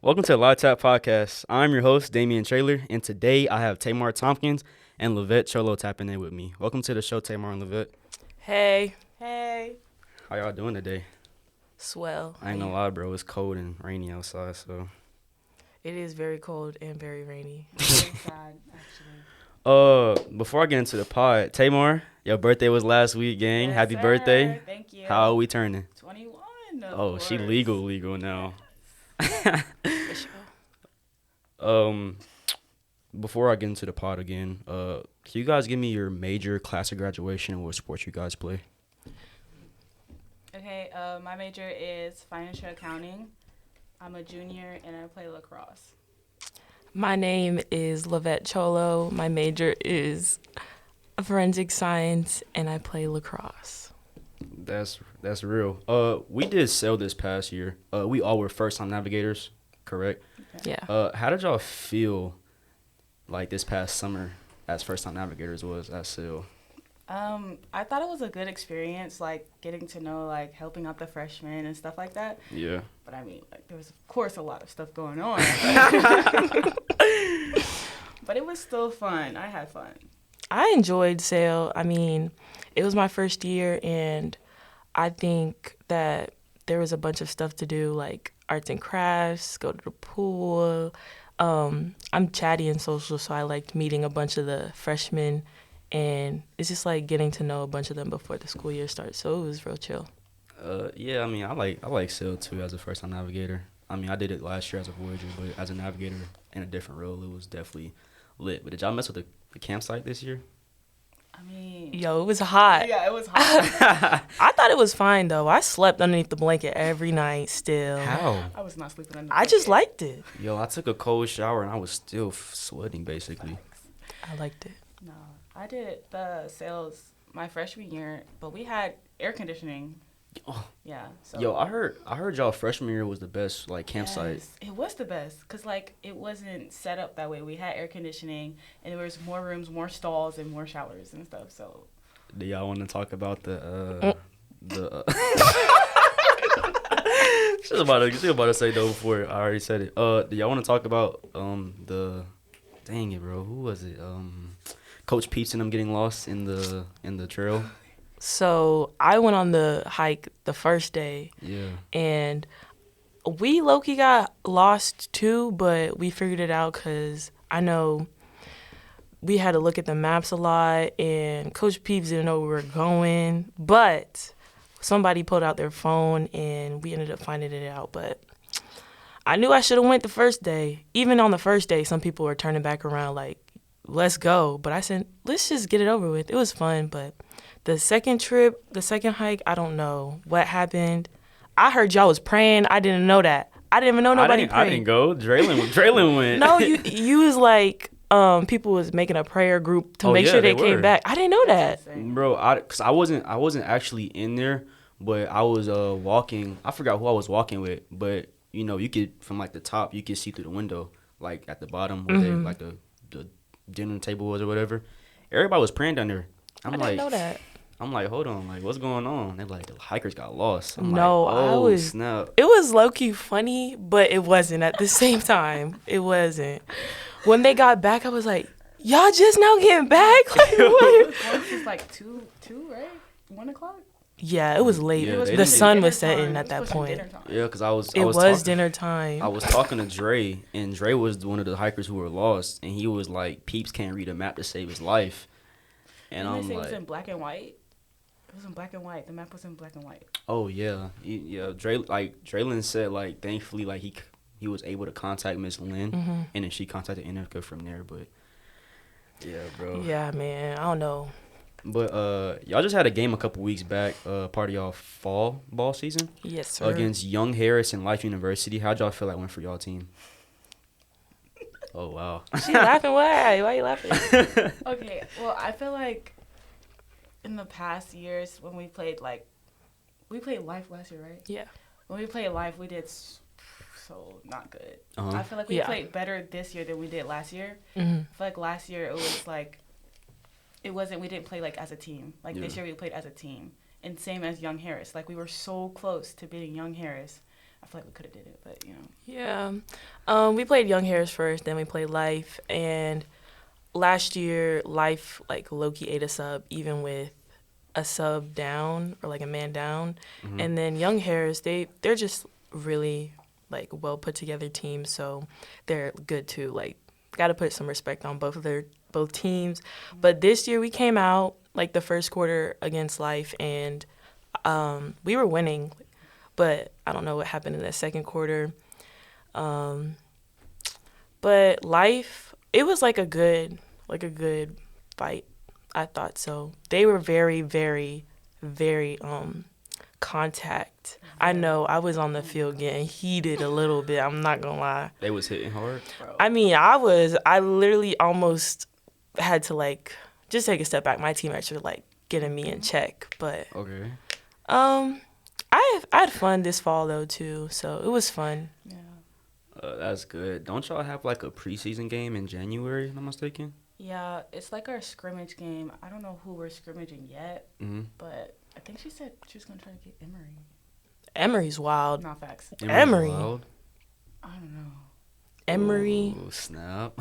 Welcome to the Live Tap Podcast. I'm your host, Damian Traylor, and today I have Tamar Tompkins and Lovette Choloh tapping in with me. Welcome to the show, Tamar and Lovette. Hey. Hey. How y'all doing today? Swell. I ain't gonna lie, bro. It's cold and rainy outside, so. It is very cold and very rainy. Very sad, actually. Before I get into the pod, Tamar, your birthday was last week, gang. Yes, Happy sir. birthday. Thank you. How are we turning? 21. Oh, she legal now. For sure. Before I get into the pod again, can you guys give me your major, class of graduation, and what sports you guys play? Okay, my major is financial accounting. I'm a junior and I play lacrosse. My name is Lovette Choloh. My major is forensic science, and I play lacrosse. That's real. We did sell this past year. We all were first-time navigators, correct? Yeah. How did y'all feel like this past summer as first-time navigators was at SEAL? I thought it was a good experience, like getting to know, like helping out the freshmen and stuff like that. Yeah. But I mean, like there was of course a lot of stuff going on. But it was still fun. I had fun. I enjoyed SAIL. I mean, it was my first year, and I think that there was a bunch of stuff to do, like arts and crafts, go to the pool. I'm chatty and social, so I liked meeting a bunch of the freshmen, and it's just like getting to know a bunch of them before the school year starts. So it was real chill. Yeah, I mean, I like SEAL too as a first-time navigator. I mean, I did it last year as a Voyager, but as a navigator in a different role, it was definitely lit. But did y'all mess with the campsite this year? I mean, Yo, it was hot. yeah, it was hot. I thought it was fine, though. I slept underneath the blanket every night still. How? I was not sleeping under. I just blanket. liked it. Yo, I took a cold shower and I was still sweating, basically. I liked it. No, I did the sales my freshman year, but we had air conditioning. Oh. Yeah. So Yo, I heard y'all freshman year was the best like campsite. Yes, it was the best because like it wasn't set up that way. We had air conditioning and there was more rooms, more stalls, and more showers and stuff. So Do y'all want to talk about the She was about to say no before I already said it. Do y'all want to talk about the dang it, bro? Who was it? Coach Peeps and them getting lost in the trail. So I went on the hike the first day, Yeah. and we low-key got lost too, but we figured it out because I know we had to look at the maps a lot, and Coach Peeps didn't know where we were going, but somebody pulled out their phone, and we ended up finding it out. But I knew I should have went the first day. Even on the first day, some people were turning back around like, let's go. But I said, let's just get it over with. It was fun, but the second hike, I don't know what happened. I heard y'all was praying. I didn't know that. I didn't even know nobody prayed. I didn't go. Draylin went. No, you was like, people was making a prayer group to make sure they came were. back. I didn't know that. Bro, cause I wasn't actually in there, but I was walking. I forgot who I was walking with, but you know, you could from like the top, you could see through the window, like at the bottom where they like the dinner table was or whatever. Everybody was praying down there. I didn't know that. I'm like, hold on, like what's going on? They're like, the hikers got lost. I'm No, like, I was. Snap. It was low-key funny, but it wasn't at the same time. It wasn't. When they got back, I was like, y'all just now getting back? Like, what? it was like two, right? 1 o'clock. Yeah, it was late. Yeah, they the didn't- sun Dinner was setting time. at that It was pushing point. dinner time. Yeah, cause I was Was dinner time. I was talking to Dre, and Dre was one of the hikers who were lost, and he was like, "Peeps can't read a map to save his life," and Didn't they I'm say it was like, in black and white? It was in black and white. The map was in black and white. "Oh yeah, Draylin said like, thankfully like he was able to contact Miss Lynn, and then she contacted Innica from there, but yeah, bro. Yeah, man. I don't know. But y'all just had a game a couple weeks back, part of y'all fall ball season Yes, sir. against Young Harris and Life University. How'd y'all feel like went for y'all team? Oh wow. She laughing. Why? Why you laughing? Okay, well, I feel like in the past years when we played live last year, right? Yeah. When we played live, we did so not good. Uh-huh. I feel like we Yeah. played better this year than we did last year. hmm I feel like last year it was like we didn't play like as a team. Like this Yeah. year we played as a team. And same as Young Harris. Like we were so close to beating Young Harris. I feel like we could have did it, but Yeah. We played Young Harris first, then we played Life, and last year Life like low-key ate us up even with a sub down or like a man down. And then Young Harris, they're just really like well put together team, so they're good too. Like, got to put some respect on both teams. But this year we came out like the first quarter against Life, and we were winning, but I don't know what happened in the second quarter. But Life, it was like a good fight. I thought so. They were very, very, very contact. I know I was on the field getting heated a little bit. I'm not gonna lie. They was hitting hard. I mean, I literally almost had to like just take a step back. My teammates were like getting me in check, but Okay. I had fun this fall though too, so it was fun. yeah. That's good. Don't y'all have like a preseason game in January? If I'm not mistaken. Yeah, it's like our scrimmage game. I don't know who we're scrimmaging yet, but I think she said she was gonna try to get Emory. Emory's wild. Not facts. Emory. Wild. I don't know. Emory. Oh, snap.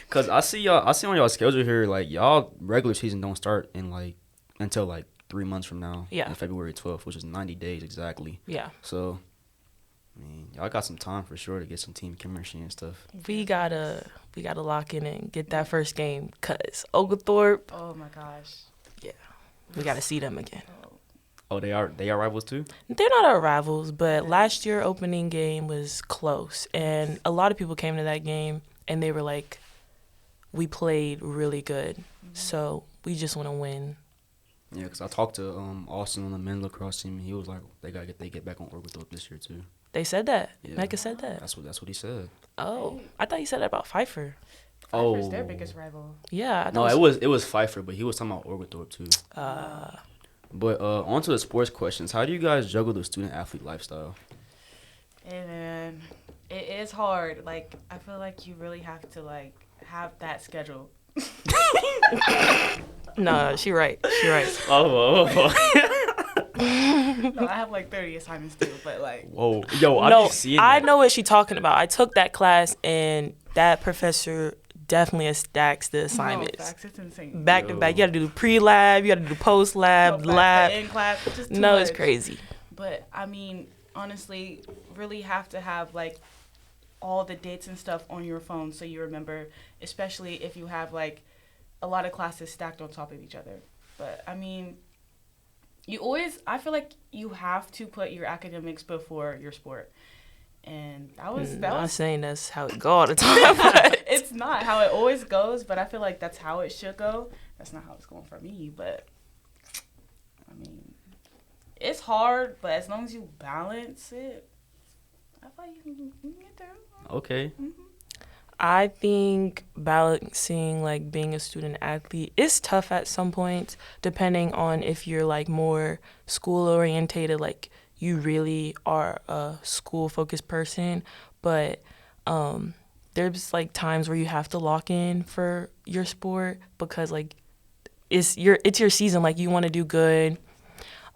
Cause I see on y'all schedule here, like y'all regular season don't start in like until like 3 months from now. Yeah. On February 12th, which is 90 days exactly. Yeah. So, I mean, y'all got some time for sure to get some team chemistry and stuff. We gotta lock in and get that first game, cause Oglethorpe, Oh my gosh. we gotta see them again. Oh, they are rivals too? They're not our rivals, but last year opening game was close, and a lot of people came to that game and they were like, we played really good, so we just want to win. Yeah, because I talked to Austin on the men's lacrosse team. He was like, they get back on Oglethorpe this year too. They said that. Yeah. Mecca said that. That's what he said. Oh, I thought you said that about Pfeiffer. Pfeiffer's their biggest rival. Yeah. I No, thought it was Pfeiffer, but he was talking about Oglethorpe too. But on to the sports questions. How do you guys juggle the student athlete lifestyle? And it is hard. Like, I feel like you really have to like have that schedule. No, she right. Oh. No, I have like 30 assignments too, but like. Whoa. Yo, I No, be seeing I that. know what she's talking about. I took that class, and that professor definitely stacks the assignments. No, facts, it's insane. Back to back. You got to do pre-lab, you got to do post-lab, lab. In class, it's just too No, much. it's crazy. But I mean, honestly, really have to have like all the dates and stuff on your phone so you remember, especially if you have like a lot of classes stacked on top of each other. But I mean, I feel like you have to put your academics before your sport. And that was Not saying that's how it go all the time, but it's not how it always goes, but I feel like that's how it should go. That's not how it's going for me, but I mean, it's hard, but as long as you balance it, I feel like you can get there. Okay. I think balancing like being a student athlete is tough at some points, depending on if you're like more school orientated, like you really are a school focused person, but there's like times where you have to lock in for your sport because like it's your season, like you want to do good,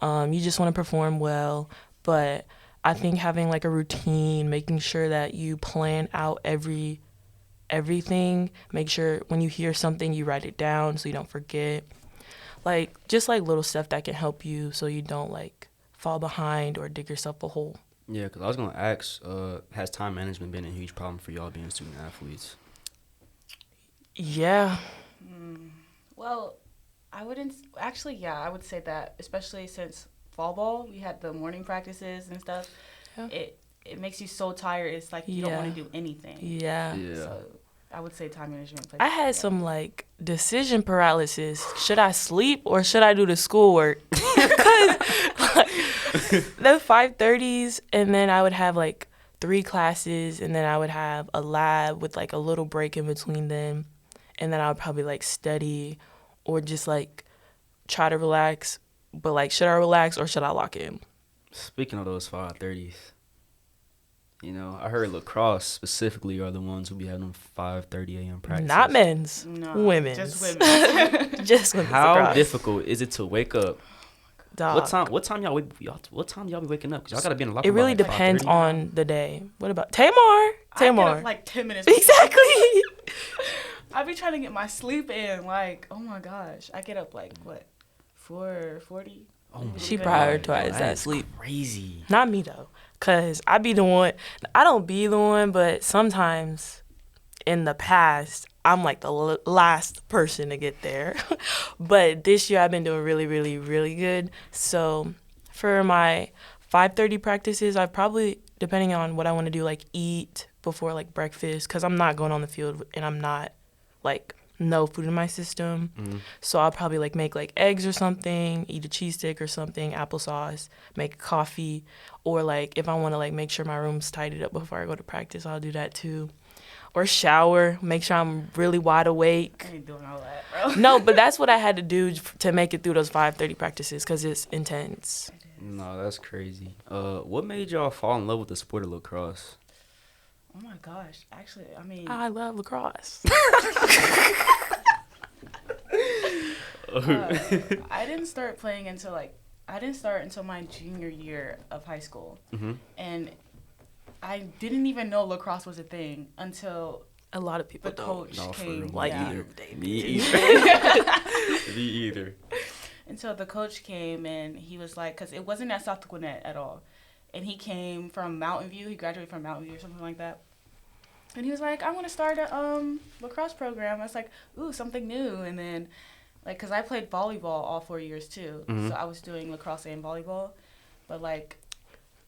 you just want to perform well. But I think having like a routine, making sure that you plan out everything, make sure when you hear something you write it down so you don't forget, like just like little stuff that can help you so you don't like fall behind or dig yourself a hole. Yeah, because I was going to ask, has time management been a huge problem for y'all being student athletes? Yeah. Well, I wouldn't actually. Yeah, I would say that, especially since fall ball, we had the morning practices and stuff. Yeah. It makes you so tired. It's like you don't want to do anything. Yeah. So I would say time management. I had some like decision paralysis. Should I sleep or should I do the schoolwork? Because like, the 5:30s, and then I would have like 3 classes, and then I would have a lab with like a little break in between them, and then I would probably like study or just like try to relax. But like, should I relax or should I lock in? Speaking of those 5:30s, you know, I heard lacrosse specifically are the ones who be having 5:30 a.m. practices. Not men's, No, women's. just women. Just women's How lacrosse. difficult is it to wake up Dog. What time y'all be waking up? Cause y'all gotta be in the locker It room really by, like, depends 5:30. on the day. What about Tamar? I get Tamar. up like 10 minutes. Exactly. I be trying to get my sleep in. Like, oh my gosh, I get up like what, 4:40. Oh my She God. prioritized Yo, that is sleep. Crazy. Not me though, cause I be the one. I don't be the one, but sometimes in the past I'm like the last person to get there. But this year I've been doing really, really, really good. So for my 5:30 practices, I probably, depending on what I want to do, like eat before like breakfast, cause I'm not going on the field and I'm not like no food in my system. Mm-hmm. So I'll probably like make like eggs or something, eat a cheese stick or something, applesauce, make coffee, or like if I want to like make sure my room's tidied up before I go to practice, I'll do that too. Or shower, make sure I'm really wide awake. I ain't doing all that, bro. No, but that's what I had to do to make it through those 5:30 practices because it's intense. No, that's crazy. What made y'all fall in love with the sport of lacrosse? Oh my gosh, actually, I mean, I love lacrosse. I didn't start playing until my junior year of high school, Mm-hmm. and I didn't even know lacrosse was a thing until A lot of people the don't. coach No, for came. real. Like yeah. you. Me either. Me either. Until the coach came and he was like, because it wasn't at South Gwinnett at all, and he came from Mountain View. He graduated from Mountain View or something like that. And he was like, I want to start a lacrosse program. I was like, ooh, something new. And then, like, because I played volleyball all 4 years, too. Mhm. So I was doing lacrosse and volleyball. But, like,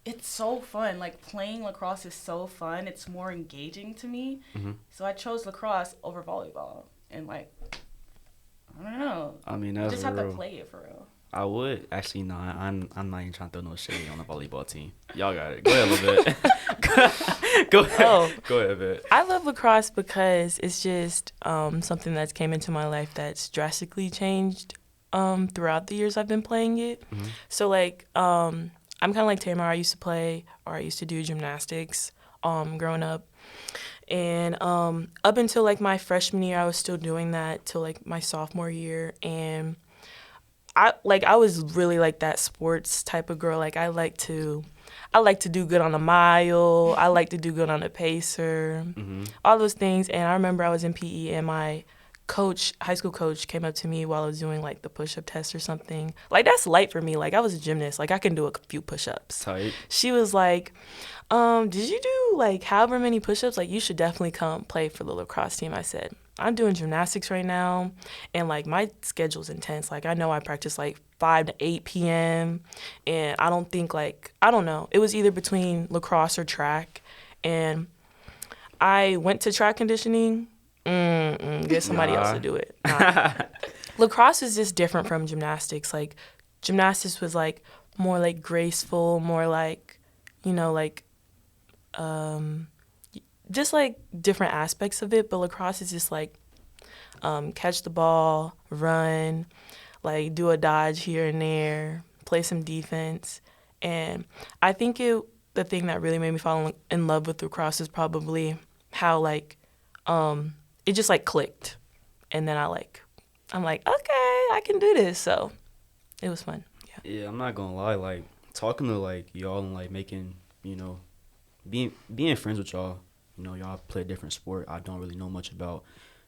it's so fun. Like, playing lacrosse is so fun. It's more engaging to me. Mhm. So I chose lacrosse over volleyball. And, like, I don't know. I mean, You that's just have to real. play it for real. I would actually no. I'm not even trying to throw no shade on the volleyball team. Y'all got it. Go ahead a little bit. Go ahead. Oh. Go ahead a bit. I love lacrosse because it's just something that's came into my life that's drastically changed throughout the years I've been playing it. Mhm. So, like, I'm kind of like Tamar. I used to do gymnastics growing up. And up until, like, my freshman year, I was still doing that till, like, my sophomore year. And I was really, like, that sports type of girl. Like, I like to do good on a mile. I like to do good on a pacer. Mm-hmm. All those things. And I remember I was in PE and my high school coach came up to me while I was doing like the push-up test or something. Like, that's light for me. Like, I was a gymnast. Like, I can do a few push-ups. Tight. She was like, did you do like however many push-ups? Like, you should definitely come play for the lacrosse team. I said, I'm doing gymnastics right now, and like my schedule's intense. Like, I know I practice like 5 to 8 p.m. and I don't know. It was either between lacrosse or track, and I went to track conditioning. Get somebody else to do it. Nah. Lacrosse is just different from gymnastics. Like, gymnastics was like more like graceful, more like, like just like different aspects of it. But lacrosse is just like catch the ball, run, like do a dodge here and there, play some defense. And I think the thing that really made me fall in love with lacrosse is probably how like it just like clicked, and then I'm like, okay, I can do this. So it was fun. Yeah, I'm not gonna lie. Like, talking to like y'all and like making, being friends with y'all. Y'all play a different sport I don't really know much about.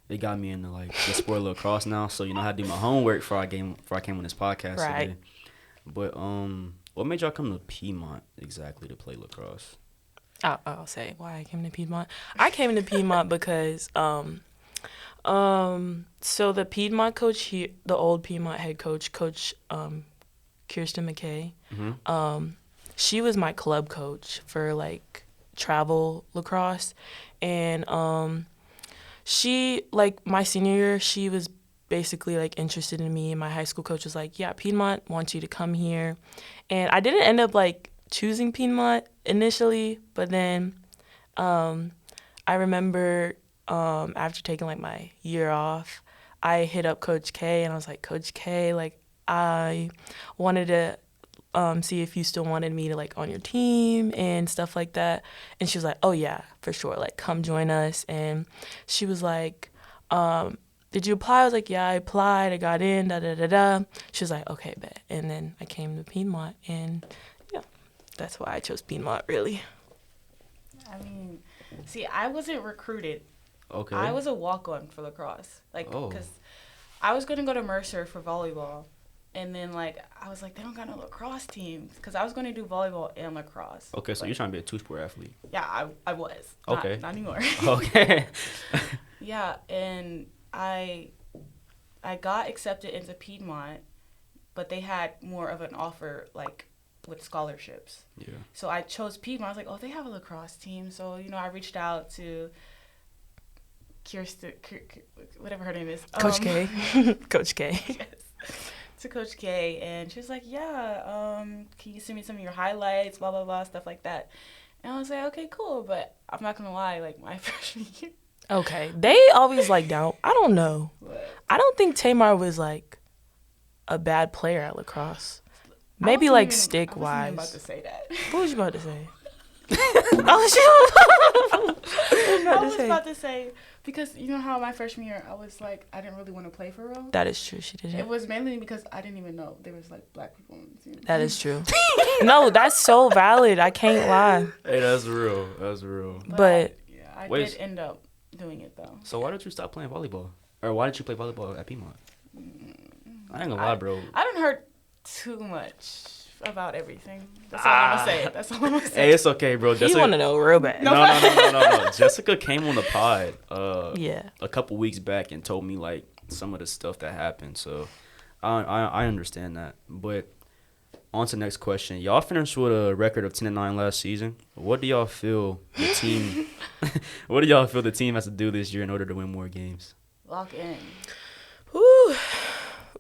It got me into like the sport of lacrosse now. So I had to do my homework before I came on this podcast Right. today. But what made y'all come to Piedmont exactly to play lacrosse? I'll say why I came to Piedmont. I came to Piedmont because so the Piedmont coach here, the old Piedmont head coach, Kirsten McKay, Mm-hmm. she was my club coach for like travel lacrosse, and she, like, my senior year, she was basically like interested in me, and my high school coach was like, yeah, Piedmont wants you to come here. And I didn't end up like choosing Piedmont initially, but then I remember after taking like my year off, I hit up Coach K and I was like, Coach K, like, I wanted to see if you still wanted me to like on your team and stuff like that. And she was like, oh yeah, for sure, like come join us. And she was like, did you apply? I was like, yeah, I applied. I got in, da-da-da-da. She was like, okay, bet. And then I came to Piedmont, and, yeah, that's why I chose Piedmont, really. I mean, see, I wasn't recruited. Okay. I was a walk-on for lacrosse. Because I was going to go to Mercer for volleyball. And then, I was like, they don't got no lacrosse teams. Because I was going to do volleyball and lacrosse. Okay, so you're trying to be a two-sport athlete. Yeah, I was. Okay. Not anymore. Okay. Yeah, and I got accepted into Piedmont, but they had more of an offer, with scholarships. Yeah. So I chose Piedmont. I was like, oh, they have a lacrosse team. So, I reached out to Kirsten, whatever her name is. Coach K. Coach K. Yes. To Coach K, and she was like, yeah, can you send me some of your highlights, blah, blah, blah, stuff like that. And I was like, okay, cool, but I'm not going to lie, my freshman year. Okay. They always, down. I don't know. What? I don't think Tamar was, a bad player at lacrosse. Maybe, stick-wise. I wasn't even about to say that. What was you about to say? I was about to say, because you know how my freshman year, I was I didn't really want to play for real. That is true. She didn't. It was mainly because I didn't even know there was black people on the team. That is true. No, that's so valid. I can't lie. Hey, that's real. That's real. But I Wait. did end up doing it though. So why did you stop playing volleyball? Or why did you play volleyball at Piedmont? I ain't gonna lie, bro. I didn't hurt too much about everything. That's all I'm gonna say. That's all I'm gonna say. Hey, it's okay, bro. you want to know real bad. No. Jessica came on the pod Yeah. a couple weeks back and told me some of the stuff that happened. So I understand that. But on to the next question. Y'all finished with a record of 10-9 last season. What do y'all feel the team what do y'all feel the team has to do this year in order to win more games? Lock in. Whew.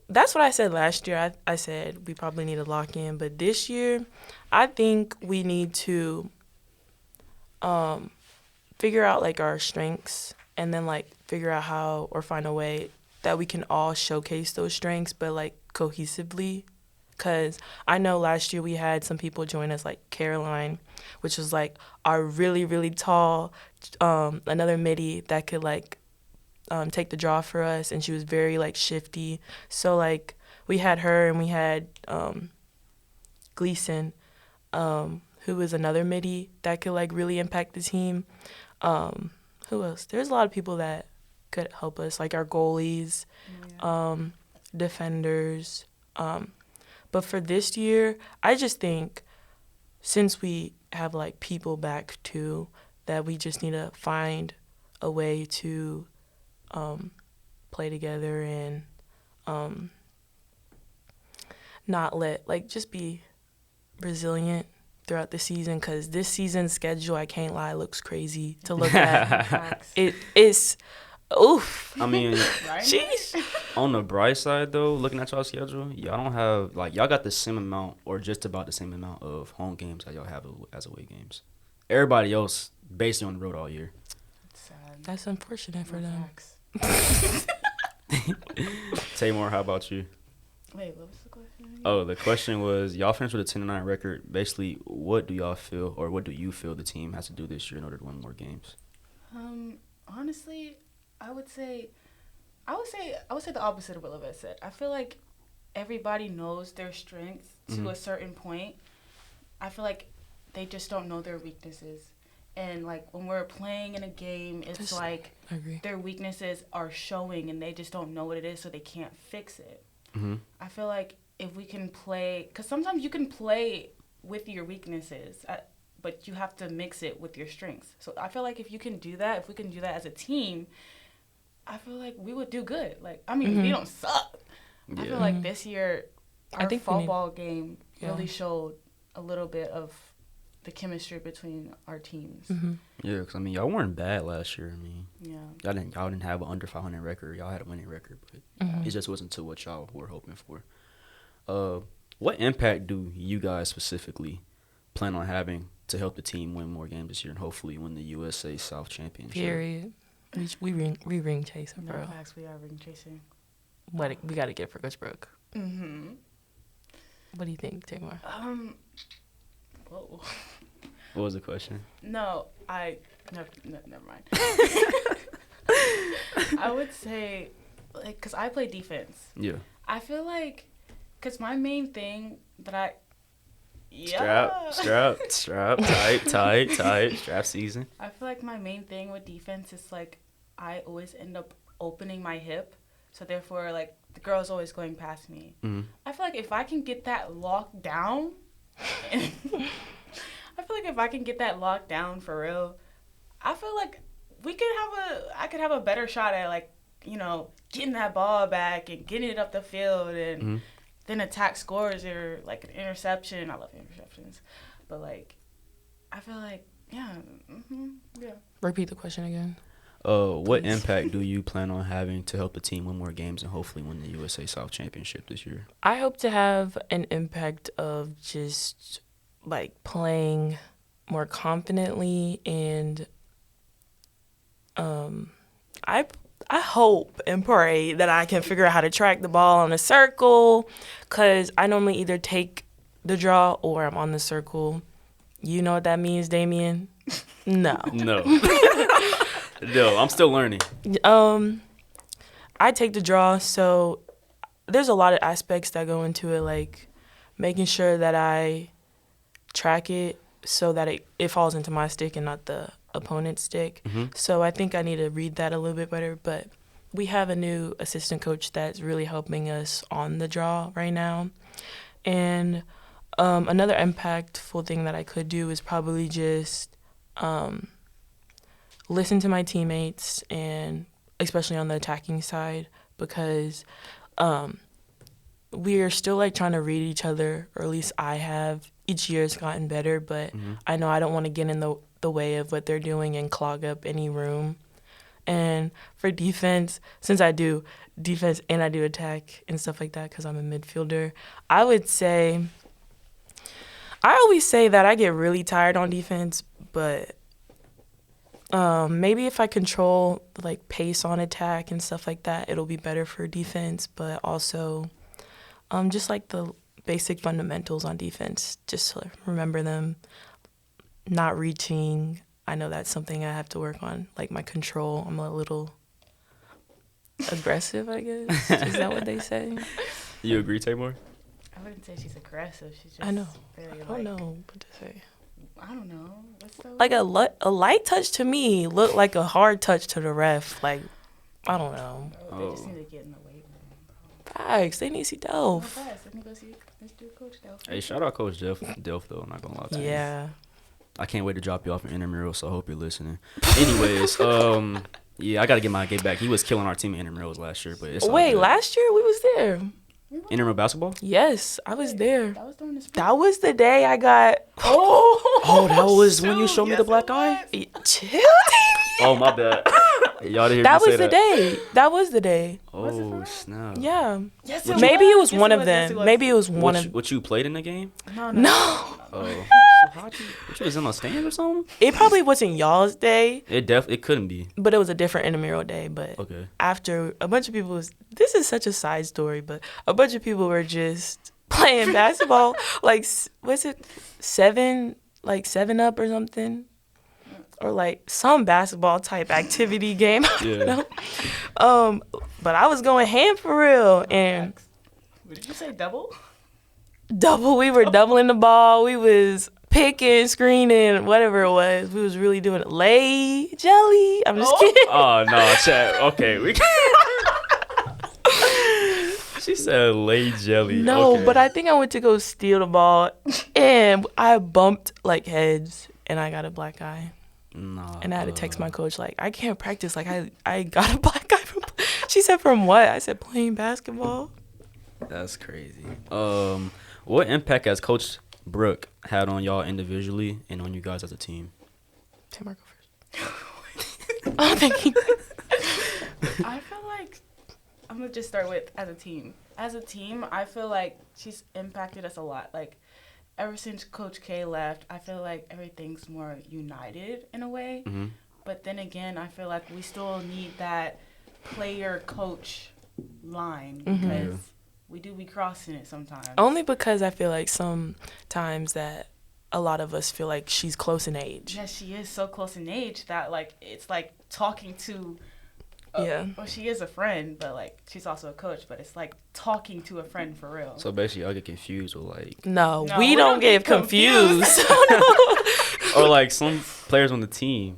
That's what I said last year. I said we probably need to lock in. But this year, I think we need to figure out, our strengths and then, figure out how or find a way that we can all showcase those strengths, but, cohesively. Because I know last year we had some people join us, Caroline, which was, our really, really tall, another midi that could, take the draw for us, and she was very shifty. So we had her, and we had Gleason, who was another midi that could really impact the team. Who else? There's a lot of people that could help us, our goalies, defenders. But for this year, I just think since we have people back too, that we just need to find a way to play together and not let just be resilient throughout the season, because this season's schedule, I can't lie, looks crazy to look at. It's oof. I mean, Jeez. on the bright side though, looking at y'all's schedule, y'all don't have y'all got the same amount or just about the same amount of home games that y'all have as away games. Everybody else basically on the road all year. Sad. That's unfortunate for them. Facts. Tamar, how about you? Wait, what was the question again? Oh, the question was, y'all finished with a 10-9 record. Basically, what do y'all feel, or what do you feel the team has to do this year in order to win more games? Honestly, I would say the opposite of what Lovette said. I feel like everybody knows their strengths to a certain point. I feel like they just don't know their weaknesses. And when we're playing in a game, it's I agree. their weaknesses are showing and they just don't know what it is, so they can't fix it. Mm-hmm. I feel like if we can play, because sometimes you can play with your weaknesses, but you have to mix it with your strengths. So I feel like if we can do that as a team, I feel like we would do good. We don't suck. Yeah. I feel like this year, our football game Yeah. really showed a little bit of the chemistry between our teams. Mm-hmm. Yeah, because y'all weren't bad last year. Yeah. Y'all didn't have an under 500 record. Y'all had a winning record, but it just wasn't to what y'all were hoping for. What impact do you guys specifically plan on having to help the team win more games this year and hopefully win the USA South Championship? Period. We ring chasing, No bro. facts, we are ring chasing. What we got to get for Coach Brooke. Mm-hmm. What do you think, Tamar? Whoa. What was the question? No, never mind. I would say like, because I play defense. Yeah. I feel like, because my main thing that I, tight, strap season. I feel like my main thing with defense is, like, I always end up opening my hip. So, therefore, like, the girl's always going past me. Mm-hmm. I feel like if I can get that locked down, for real, I feel like I could have a better shot at, like, you know, getting that ball back and getting it up the field and then attack scores or, like, an interception. I love interceptions. But, like, I feel like, yeah. Repeat the question again. What impact do you plan on having to help the team win more games and hopefully win the USA South Championship this year? I hope to have an impact of just, like, playing more confidently, and I hope and pray that I can figure out how to track the ball on a circle, because I normally either take the draw or I'm on the circle. You know what that means, Damien? No. No, I'm still learning. I take the draw, so there's a lot of aspects that go into it, like making sure that I track it so that it falls into my stick and not the opponent's stick. So I think I need to read that a little bit better, but we have a new assistant coach that's really helping us on the draw right now. And another impactful thing that I could do is probably just listen to my teammates, and especially on the attacking side, because we are still, like, trying to read each other, or at least I have. Each year it's gotten better, but I know I don't want to get in the way of what they're doing and clog up any room. And for defense, since I do defense and I do attack and stuff like that because I'm a midfielder, I always say that I get really tired on defense, but maybe if I control, like, pace on attack and stuff like that, it'll be better for defense, but also just, like, the basic fundamentals on defense, just to remember them, not reaching. I know that's something I have to work on, like my control. I'm a little aggressive, I guess. Is that what they say? You agree, Tamar? I wouldn't say she's aggressive. She's just I know. Very, I don't know what to say. I don't know. What's the like a light touch to me looked like a hard touch to the ref. Like, I don't know. They just need to get in the weight room. Facts. They need to see Delph. Let me go see this dude, Coach Delph. Hey, shout out Coach Delph though. I'm not gonna lie to you. Yeah. I can't wait to drop you off in intramural, so I hope you're listening. Anyways, yeah, I gotta get my get back. He was killing our team in intramurals last year, but it's all Wait, good. last year we was there. Intramural basketball? Yes, I was there. That was during the spring. That was the day I got. Oh, that was when you showed me the black eye? Chill. Oh, my bad. Y'all didn't hear That me was say the day. That was the day. Oh, snap. Yeah. Yes, Maybe it was Yes, one it of was. them. Yes, it was. Maybe it was one of. What you played in the game? No. No. Oh. So what you was in the stand or something? It probably wasn't y'all's day, It couldn't be. but it was a different intramural day. But Okay. after a bunch of people this is such a side story, but a bunch of people were just playing basketball, like, was it 7 up or something? Or like some basketball type activity game. I don't know. But I was going ham for real. And Did you say double? we were doubling the ball. We was picking, screening, whatever it was. We was really doing it. Lay jelly. I'm just kidding. Oh, no, chat. Okay. She said lay jelly. No, Okay. but I think I went to go steal the ball, and I bumped, like, heads, and I got a black eye. Nah, And I had to text my coach, like, I can't practice. Like, I got a black eye from. She said, from what? I said, playing basketball. That's crazy. What impact has Coach Brooke had on y'all individually and on you guys as a team? Tamar, go first. Oh, thank you. I feel like I'm gonna just start with as a team. As a team, I feel like she's impacted us a lot. Like, ever since Coach K left, I feel like everything's more united in a way. Mm-hmm. But then again, I feel like we still need that player-coach line because we do be crossing it sometimes. Only because I feel like sometimes that a lot of us feel like she's close in age. Yes, she is so close in age that, like, it's like talking to Yeah. Well, she is a friend, but like she's also a coach. But it's like talking to a friend for real. So basically, I get confused with like, No, we don't get confused. or like some players on the team.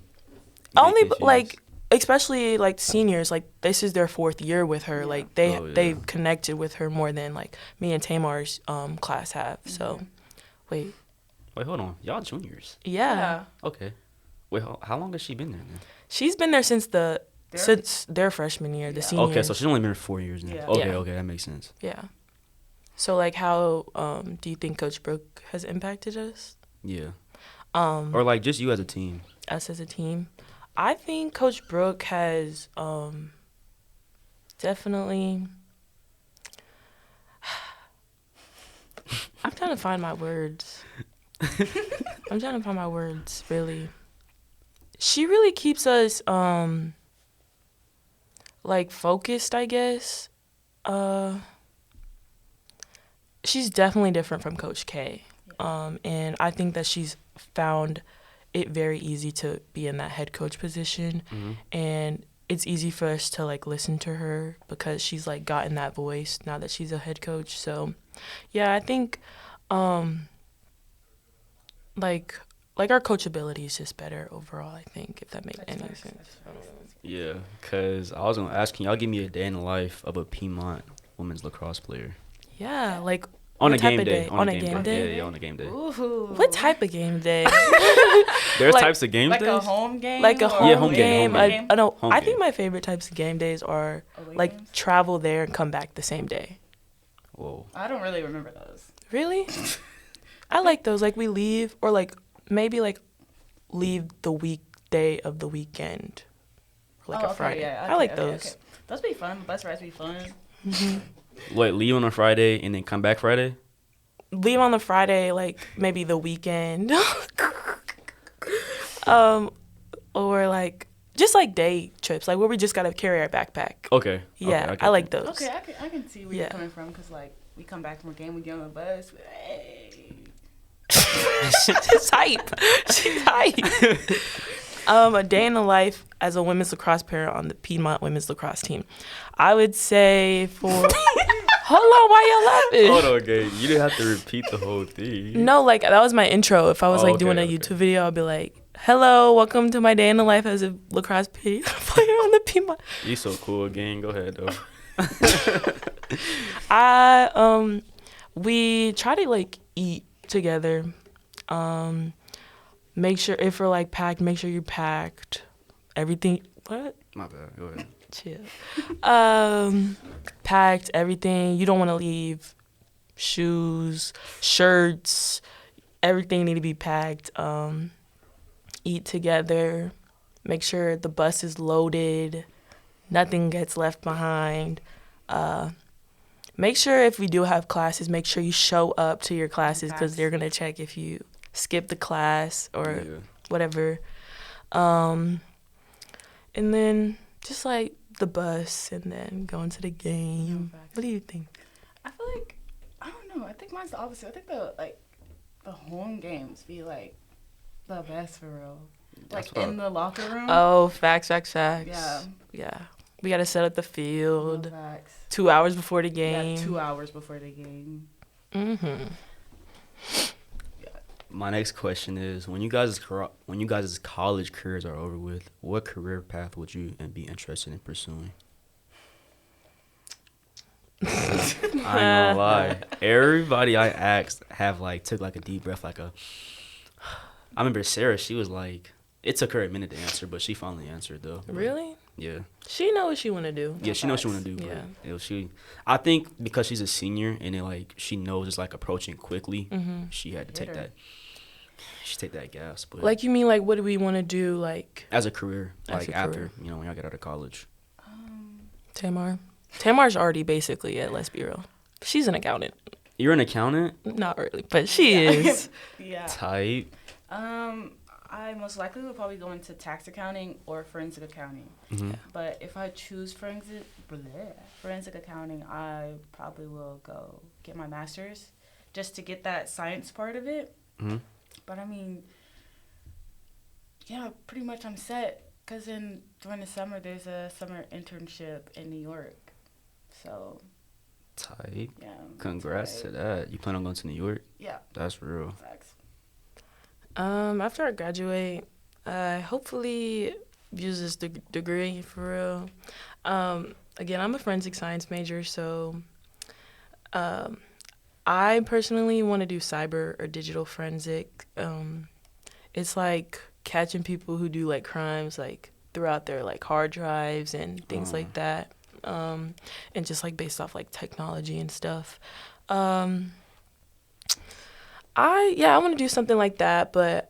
get Only confused. like, especially like seniors, like this is their 4th year with her. Yeah. Like they Oh, yeah. they connected with her more than like me and Tamar's class have. So, wait, Wait, hold on, y'all juniors? yeah. Okay. Wait, how long has she been there then? She's been there since Their- their freshman year, the Yeah. seniors. Okay, so she's only been there 4 years now. Yeah. Okay, Yeah. okay, that makes sense. Yeah. So like, how do you think Coach Brooke has impacted us? Yeah. Or like just you as a team. Us as a team? I think Coach Brooke has definitely. I'm trying to find my words. Really. She really keeps us like focused, I guess. She's definitely different from Coach K. And I think that she's found it very easy to be in that head coach position. And it's easy for us to like listen to her because she's like gotten that voice now that she's a head coach. So yeah, I think like our coachability is just better overall, I think, if that makes any sense. Yeah, because I was going to ask, can y'all give me a day in the life of a Piedmont women's lacrosse player? Yeah, like On what a type game of day. On a game day? Yeah, on a game day. Ooh. What type of game day? There's Like- types of games Like days? a home game? Like a or home, Yeah, home game. game, home game. No, Home I game. think my favorite types of game days are Away like games? travel there and come back the same day. Whoa. I don't really remember those. Really? I like those. Like we leave, or like maybe like leave the weekday of the weekend, or like a okay, Friday. Yeah, I like okay, those. Okay. Those be fun. Bus rides be fun. Wait, leave on a Friday and then come back Friday? Leave on the Friday, like maybe the weekend, or like just like day trips, like where we just gotta carry our backpack. Okay. Yeah, Okay, I like that. those. Okay, I can see where Yeah. you're coming from because like we come back from a game, we get on the bus. Hey. She's hype. She's hype. A day in the life as a women's lacrosse player on the Piedmont women's lacrosse team. I would say for. Hold on, why y'all laughing? Hold on, Gabe. You didn't have to repeat the whole thing. No, like that was my intro. If I was like Okay, doing a okay. YouTube video, I'd be like, "Hello, welcome to my day in the life as a lacrosse player on the Piedmont." You so cool, gang. Go ahead, though. We try to like eat together. Make sure if we're like packed, make sure you're packed. Everything. What? My bad. Go ahead. Chill. Packed everything. You don't want to leave shoes, shirts, everything need to be packed. Eat together. Make sure the bus is loaded. Nothing gets left behind. Make sure if we do have classes, make sure you show up to your classes because Facts. they're going to check if you skip the class or Yeah. whatever. And then just like the bus and then going to the game. No, facts. What do you think? I feel like I don't know. I think mine's the opposite. I think the home games be like the best for real. That's Like what in the locker room. Oh, facts. Yeah. Yeah. We got to set up the No field facts. 2 hours before the Yeah, game. 2 hours before the game. Mm-hmm. My next question is: when you guys' college careers are over with, what career path would you be interested in pursuing? I ain't gonna lie. Everybody I asked have like took like a deep breath, like a. I remember Sarah. She was like, it took her a minute to answer, but she finally answered though. But, Really? Yeah. She know what she want to do. Yeah, she knows what she want to do. Yeah. But I think because she's a senior and then like she knows it's like approaching quickly, Mm-hmm. she had to Hit take her. that. She take that gas, but Like, you mean, like, what do we want to do, like, as a career, As like a after career. when y'all get out of college. Tamar? Tamar's already basically it, let's be real. She's an accountant. You're an accountant Not really, but she is. Yeah. type. I most likely would probably go into tax accounting or forensic accounting. Mhm. But if I choose forensic accounting, I probably will go get my master's just to get that science part of it. Mhm. But I mean, yeah, pretty much I'm set Because during the summer, there's a summer internship in New York. So, Tight. yeah. Congrats to that. You plan on going to New York? Yeah. That's real. Facts. After I graduate, I hopefully use this degree for real. Again, I'm a forensic science major, so I personally want to do cyber or digital forensic. It's like catching people who do like crimes like throughout their like hard drives and things like that, and just like based off like technology and stuff. I want to do something like that, but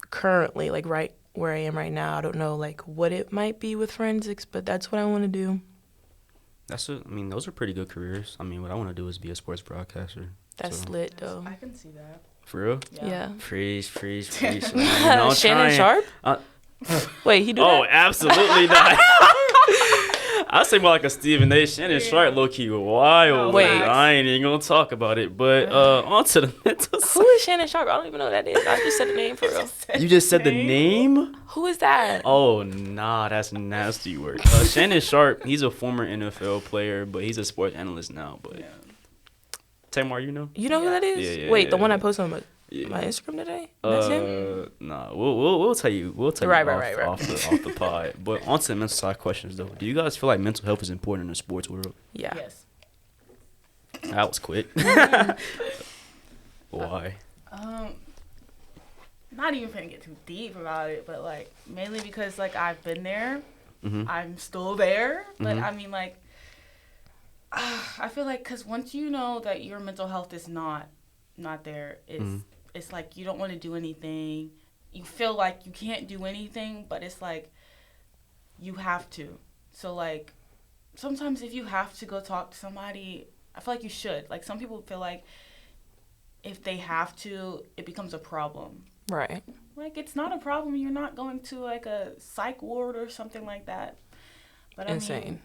currently, like right where I am right now, I don't know like what it might be with forensics, but that's what I want to do. Those are pretty good careers. I mean, what I want to do is be a sports broadcaster. That's lit though. I can see that. For real? Yeah. Freeze. Shannon Sharp? Wait, he do that? Oh, absolutely not. I say more like a Stephen A. Shannon Sharp, low key wild. Wait. I ain't even gonna talk about it. But on to the mental side. Who is Shannon Sharp? I don't even know who that is. I just said the name for real. You just said the name? Who is that? Oh, nah, that's nasty work. Shannon Sharp, he's a former NFL player, but he's a sports analyst now. But Tamar, you know? You know who that is? Yeah, Wait, the yeah. one I posted on my Instagram today? That's him? Nah, we'll tell you. We'll tell Right. you off the pod. But on to the mental side questions though. Do you guys feel like mental health is important in the sports world? Yeah. Yes. That was quick. Why? Not even gonna get too deep about it, but like mainly because like I've been there, I'm still there. But I mean like, I feel like because once you know that your mental health is not there, it's like you don't want to do anything. You feel like you can't do anything, but it's like you have to. So like sometimes if you have to go talk to somebody, I feel like you should. Like some people feel like if they have to, it becomes a problem. Right. Like it's not a problem. You're not going to like a psych ward or something like that. But Insane. I mean,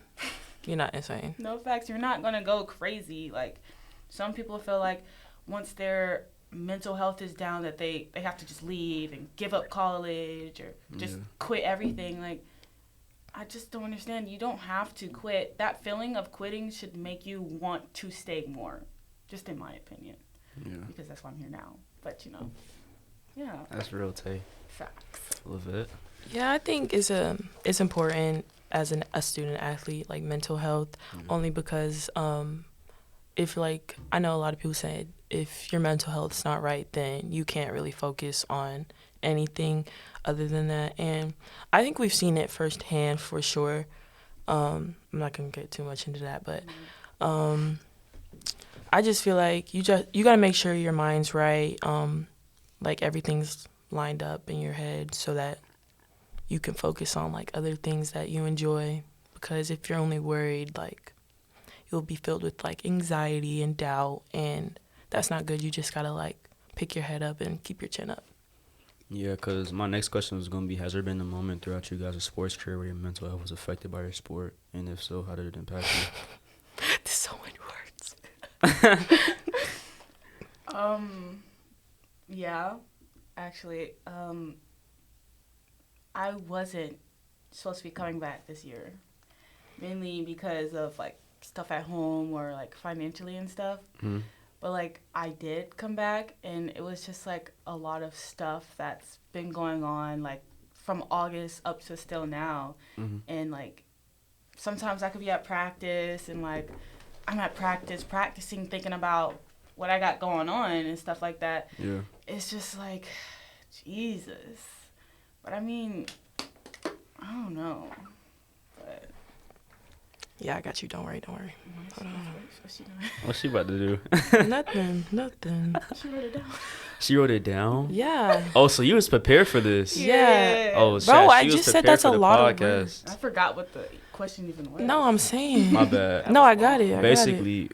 You're not insane. no facts. You're not gonna go crazy. Like some people feel like once their mental health is down that they have to just leave and give up college or just quit everything. Like I just don't understand. You don't have to quit. That feeling of quitting should make you want to stay more, just in my opinion. Yeah. Because that's why I'm here now. But you know, yeah. That's real, Tay. Facts. Lovette. Yeah, I think it's important as a student athlete, like mental health, only because if like I know a lot of people say if your mental health's not right, then you can't really focus on anything other than that. And I think we've seen it firsthand for sure. I'm not gonna get too much into that, but I just feel like you gotta make sure your mind's right, like everything's lined up in your head so that you can focus on like other things that you enjoy. Because if you're only worried, like you'll be filled with like anxiety and doubt, and that's not good. You just gotta like pick your head up and keep your chin up. Yeah, because my next question was going to be, has there been a moment throughout you guys' sports career where your mental health was affected by your sport? And if so, how did it impact you? There's so many words. Yeah, actually, I wasn't supposed to be coming back this year, mainly because of like stuff at home or like financially and stuff. But like I did come back, and it was just like a lot of stuff that's been going on like from August up to still now. And like sometimes I could be at practice and like I'm at practicing thinking about what I got going on and stuff like that. Yeah. It's just like, Jesus. But I mean, I don't know. But Yeah, I got you. Don't worry. Hold on. what's she doing? What's she about to do? Nothing. She wrote it down. She wrote it down? Yeah. Oh, so you was prepared for this? Yeah. Oh, Bro, I just said that's a lot of words. I forgot what the question even was. No, I'm saying. My bad. No, I got it. Basically,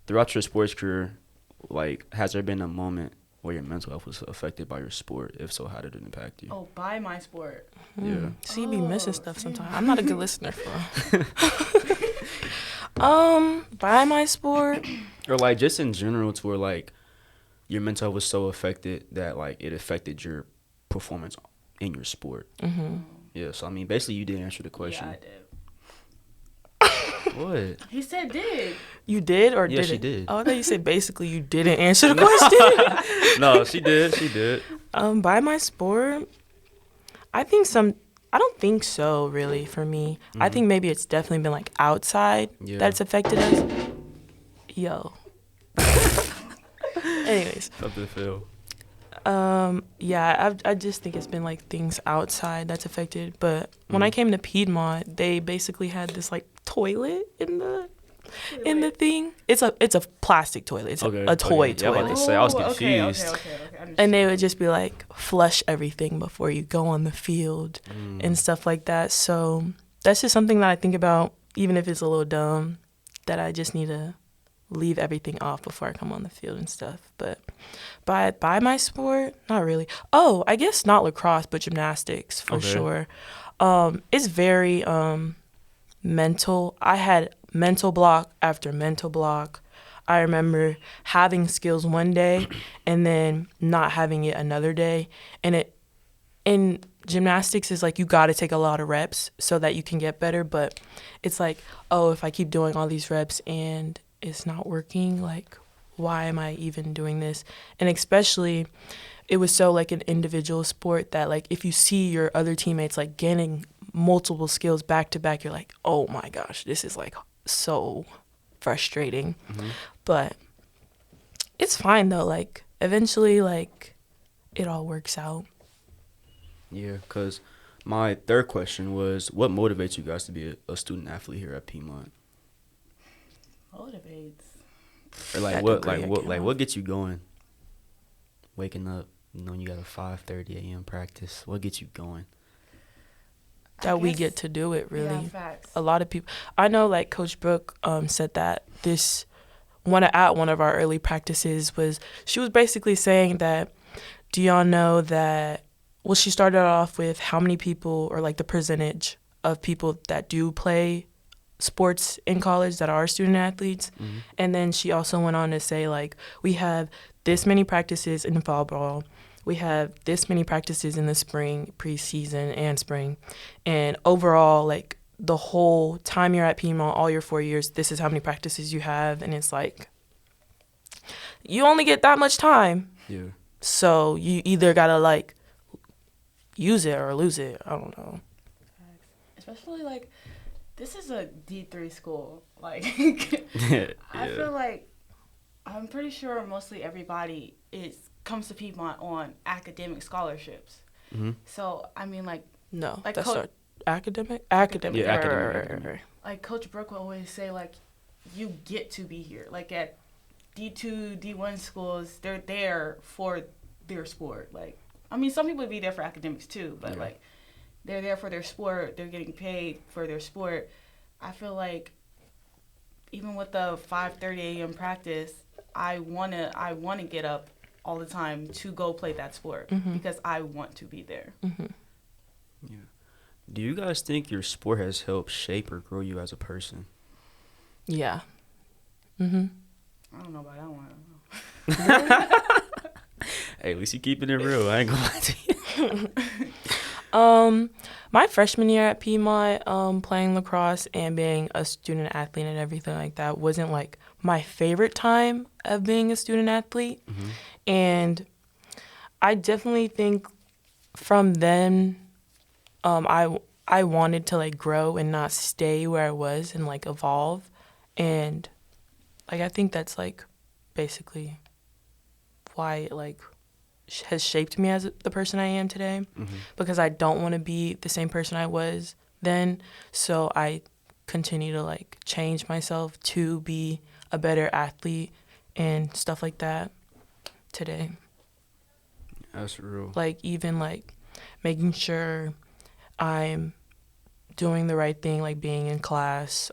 throughout your sports career, like, has there been a moment where your mental health was affected by your sport? If so, how did it impact you? Oh, by my sport. Yeah. So you be missing stuff sometimes. I'm not a good listener, bro. By my sport. Or like just in general, to where like your mental health was so affected that like it affected your performance in your sport. Mm-hmm. Yeah, so I mean, basically, you did answer the question. Yeah, I did. What? He said did. You did or Yeah, didn't? she did. Oh, I thought you said basically you didn't answer the question. No, she did. She did. By my sport, I don't think so, really, for me. I think maybe it's definitely been, like, outside that's affected us. Yo. Anyways. Something to feel. Yeah, I just think it's been, like, things outside that's affected. But when I came to Piedmont, they basically had this, like, toilet in the thing. It's a plastic toilet. It's a toy toilet. Yeah, I was about to say, I was confused. Okay. And they would just be like, flush everything before you go on the field and stuff like that. So that's just something that I think about, even if it's a little dumb, that I just need to leave everything off before I come on the field and stuff. But by my sport, not really. Oh, I guess not lacrosse, but gymnastics for sure. It's very mental. I had mental block after mental block. I remember having skills one day and then not having it another day. And in gymnastics is like you got to take a lot of reps so that you can get better. But it's like, oh, if I keep doing all these reps and it's not working, like, why am I even doing this? And especially, it was so like an individual sport that, like, if you see your other teammates like gaining multiple skills back to back, you're like, oh my gosh, this is like so frustrating. But it's fine though. Like, eventually, like, it all works out. Yeah, because my third question was, what motivates you guys to be a student athlete here at Piedmont? Motivates. Or what gets you going? Waking up, knowing you got a 5:30 a.m. practice. What gets you going? That we get to do it, really. Yeah, facts. A lot of people. I know, like, Coach Brooke said that at one of our early practices she was basically saying that, do y'all know that, well, she started off with how many people, or like the percentage of people that do play sports in college that are student athletes. And then she also went on to say, like, we have this many practices in fall ball. We have this many practices in the spring, preseason, and spring. And overall, like, the whole time you're at Piedmont, all your 4 years, this is how many practices you have. And it's like, you only get that much time. Yeah. So you either got to, like, use it or lose it. I don't know. Especially, like, this is a D3 school. Like, Yeah. I feel like, I'm pretty sure mostly everybody comes to Piedmont on academic scholarships. So, I mean, like... No, like that's not academic? Academic. Yeah, academic. Right. Like, Coach Brooke will always say, like, you get to be here. Like, at D2, D1 schools, they're there for their sport. Like, I mean, some people would be there for academics, too. But, like, they're there for their sport. They're getting paid for their sport. I feel like even with the 5:30 a.m. practice, I wanna get up all the time to go play that sport because I want to be there. Yeah. Do you guys think your sport has helped shape or grow you as a person? Yeah. I don't know about that one. Hey, at least you keeping it real. I ain't gonna lie to you. My freshman year at Piedmont, playing lacrosse and being a student athlete and everything like that wasn't like my favorite time of being a student athlete. And I definitely think from then, I wanted to like grow and not stay where I was and like evolve. And like, I think that's like basically why it like has shaped me as the person I am today, because I don't want to be the same person I was then. So I continue to like change myself to be a better athlete and stuff like that today. That's real. Like, even like making sure I'm doing the right thing, like being in class.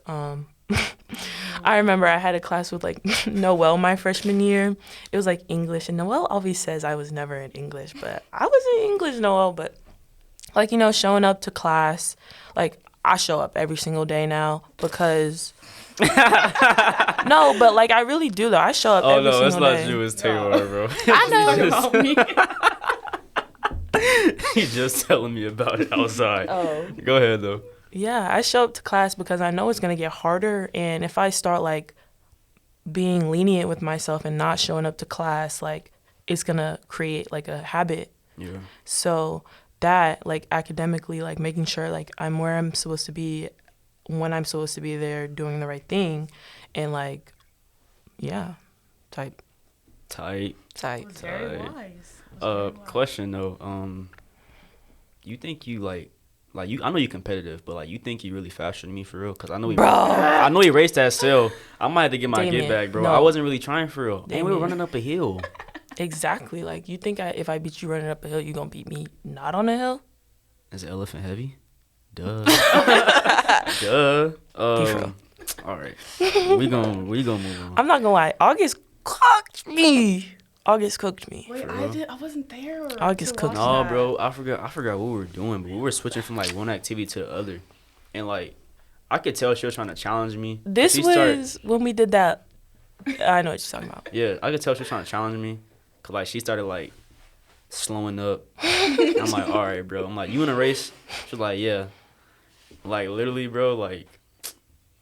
I remember I had a class with like Noelle my freshman year. It was like English, and Noelle always says I was never in English, but I was in English, Noelle. But like, you know, showing up to class, like I show up every single day now because no, but like I really do though. I show up every single day. Oh no, it's not you, it's Tamar, bro. I know. He's just telling me about it outside. Oh. Go ahead, though. Yeah, I show up to class because I know it's going to get harder. And if I start, like, being lenient with myself and not showing up to class, like, it's going to create, like, a habit. Yeah. So that, like, academically, like, making sure, like, I'm where I'm supposed to be when I'm supposed to be there, doing the right thing. And, like, yeah, type. Tight. It was very wise. Question, though. You think you, like you, I know you're competitive, but, like, you think you really faster than me for real? Because I know he raced that cell. I might have to get my get back, bro. No. I wasn't really trying for real. And we were Damien. running up a hill. Exactly. Like, you think if I beat you running up a hill, you going to beat me not on the hill? Is the elephant heavy? Duh. Duh. All right. We gonna move on. I'm not going to lie. August cooked me. Wait, I wasn't there. August to cooked watch No, that. bro. I forgot what we were doing, but we were switching from, like, one activity to the other. And, like, I could tell she was trying to challenge me. This was when we did that. I know what you're talking about. Yeah, I could tell she was trying to challenge me. Because, like, she started, like, slowing up. I'm like, all right, bro. I'm like, you in a race? She's like, yeah. Like, literally, bro, like,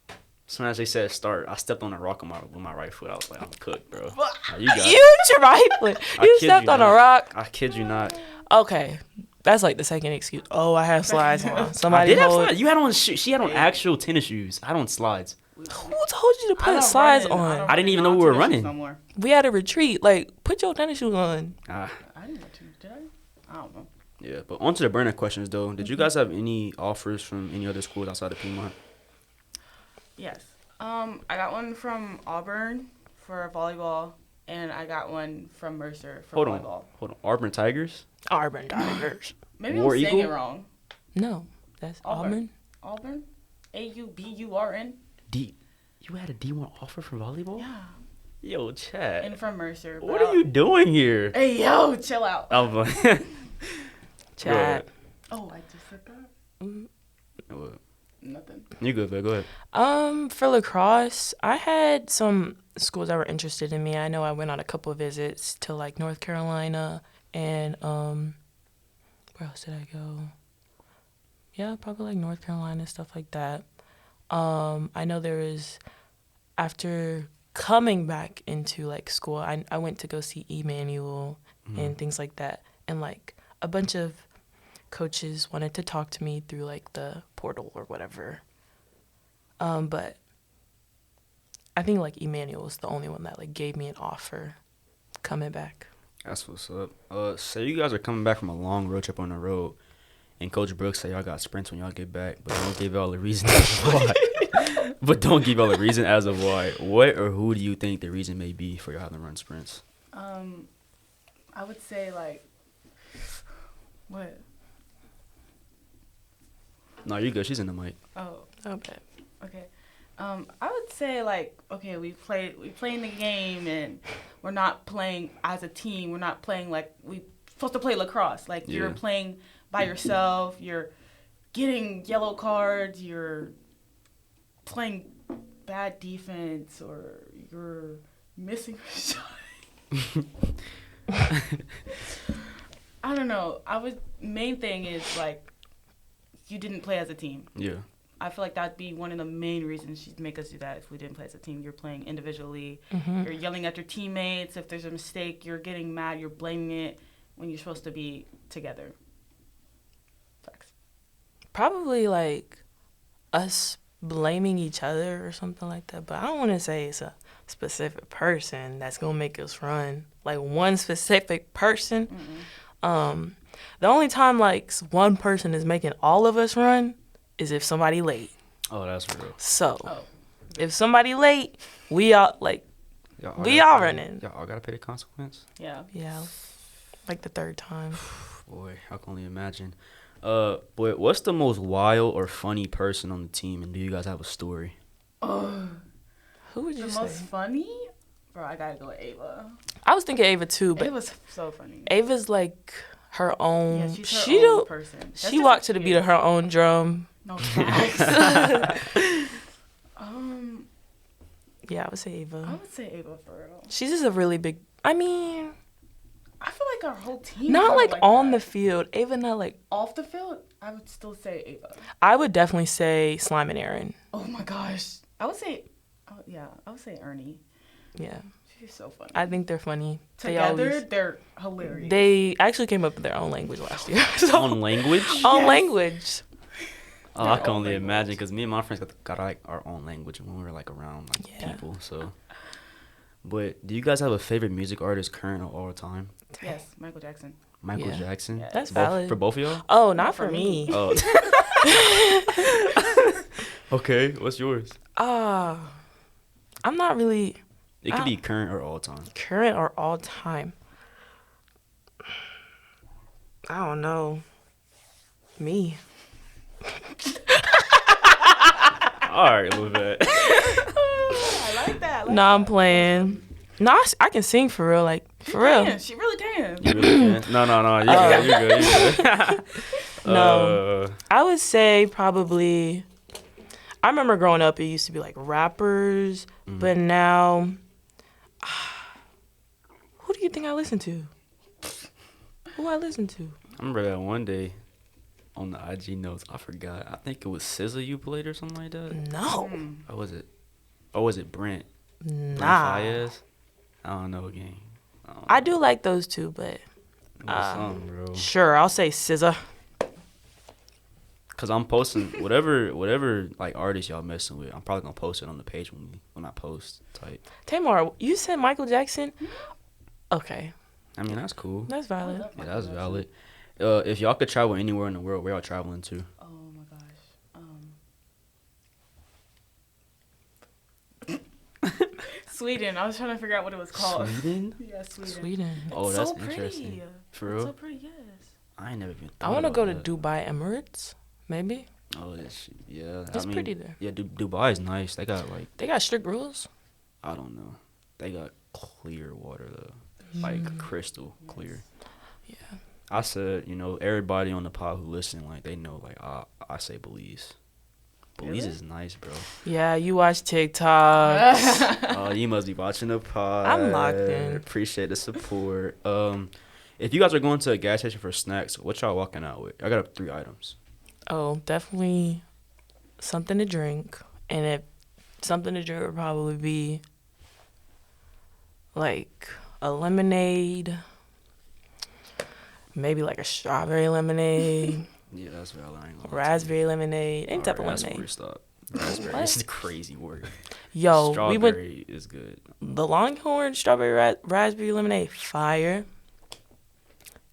as soon as they said start, I stepped on a rock with my right foot. I was like, I'm cooked, bro. Like, you got it. You trifling. You kid stepped you on a not. rock. I kid you not. Okay. That's like the second excuse. Oh, I have slides on. I Somebody did have hold. slides. You had on she had on actual tennis shoes. I had on slides. Who told you to I put don't slides run in- on? don't I didn't run even in know we were tennis shoes running. No more. We had a retreat. Like, put your tennis shoes on. I didn't want to. Did I? I don't know. Yeah, but on to the burner questions, though. Did you guys have any offers from any other schools outside of Piedmont? Yes. I got one from Auburn for volleyball, and I got one from Mercer for volleyball. Hold on. Auburn Tigers? Auburn Tigers. Maybe War I'm saying Eagle? it wrong. No, that's Auburn. Auburn? Auburn? You had a D1 offer for volleyball? Yeah. Yo, Chad. And from Mercer. What are you doing here? Hey, yo, chill out. I'm like, Chad. Oh, I just said that? What? Nothing. You good, babe. Go ahead. For lacrosse, I had some schools that were interested in me. I know I went on a couple of visits to, like, North Carolina and where else did I go? Yeah, probably like North Carolina, stuff like that. I know there was, after coming back into, like, school, I went to go see Emmanuel and things like that. And, like, a bunch of coaches wanted to talk to me through, like, the portal or whatever. But I think, like, Emmanuel was the only one that, like, gave me an offer coming back. That's what's up. So you guys are coming back from a long road trip on the road, and Coach Brooks said y'all got sprints when y'all get back, but don't give y'all a reason as of why. What or who do you think the reason may be for y'all having to run sprints? I would say, like, what? No, you're good. She's in the mic. Oh, Okay. okay. I would say, like, okay, we playing the game, and we're not playing as a team. We're not playing like we supposed to play lacrosse. Like, you're Yeah. playing by yourself. You're getting yellow cards. You're playing bad defense, or you're missing a shot. I don't know. Main thing is, like, you didn't play as a team. Yeah. I feel like that'd be one of the main reasons she'd make us do that if we didn't play as a team. You're playing individually. Mm-hmm. You're yelling at your teammates. If there's a mistake, you're getting mad. You're blaming it when you're supposed to be together. Facts. Probably, like, us blaming each other or something like that. But I don't want to say it's a specific person that's going to make us run. Like, one specific person. Mm-mm. The only time, like, one person is making all of us run is if somebody late. Oh, that's real. So, Oh. if somebody late, we all, like, we all running. Y'all all gotta pay the consequence. Yeah. Yeah, like the third time. Boy, I can only imagine. Boy, what's the most wild or funny person on the team, and do you guys have a story? Oh, Who would the you most say? funny? Bro, I gotta go with Ava. I was thinking Ava too, but Ava's so funny. Ava's like her own. Yeah, she's her she own do- person. That's She just walked to how the she beat is. of her own drum. No facts. Yeah, I would say I Ava. would say Ava for real. She's just a really big. I mean, I feel like our whole team. Not like on that. the field. Ava, not like Off the field, I would still say Ava. I would definitely say Slime and Aaron. Oh my gosh. I would say Ernie. Yeah. She's so funny. I think they're funny. Together, they're hilarious. They actually came up with their own language last year. So, On language? own language. Oh, I can only imagine because me and my friends got like our own language when we were like around like people. So, but do you guys have a favorite music artist, current or all time? Yes, Michael Jackson. Michael Jackson. Yeah. That's valid For both of y'all? Oh, not for me. Oh. Okay, what's yours? I'm not really It could be current or all time. current or all time. I don't know. Me. All right, Lovette. I like that. No, I'm playing. No, I can sing for real. Like, for real. She really can. You really can? No. You're good. You're good. No. I would say probably. I remember growing up, it used to be like rappers, but now, who do you think I listen to? Who I listen to? I remember that one day on the IG notes, I forgot. I think it was SZA you played or something like that. No. Or was it? Or was it Brent? Nah. Brent Fayez? I don't know, gang. I do like those two, but What's something, bro? sure, I'll say SZA. Cause I'm posting whatever like artist y'all messing with. I'm probably gonna post it on the page when I post. Type. Tamar, you said Michael Jackson? Okay, I mean that's cool. that's valid. Yeah, that's valid. If y'all could travel anywhere in the world, where y'all traveling to? Oh my gosh. Sweden. I was trying to figure out what it was called. Sweden? Yeah, Sweden. Sweden. Oh, It's that's so pretty. interesting. For real? It's so pretty, yes. I ain't never even. I want to thought go to about that. Dubai Emirates, maybe. Oh, yeah. It's pretty there. Yeah, Dubai is nice. They got like They got strict rules. I don't know. They got clear water though, like crystal clear. Yeah. I said, everybody on the pod who listen, like they know, like I say Belize. Belize is nice, bro. Yeah, you watch TikTok. Oh, you must be watching the pod. I'm locked in. Appreciate the support. If you guys are going to a gas station for snacks, what y'all walking out with? I got 3 items. Oh, definitely something to drink. And if something to drink would probably be like a lemonade, maybe like a strawberry lemonade, Yeah, that's valid. I ain't gonna lie to you. raspberry lemonade, any type of That's lemonade. where we stop. Raspberry. This is a crazy word. Yo, we went Strawberry is good. the Longhorn strawberry raspberry lemonade, fire.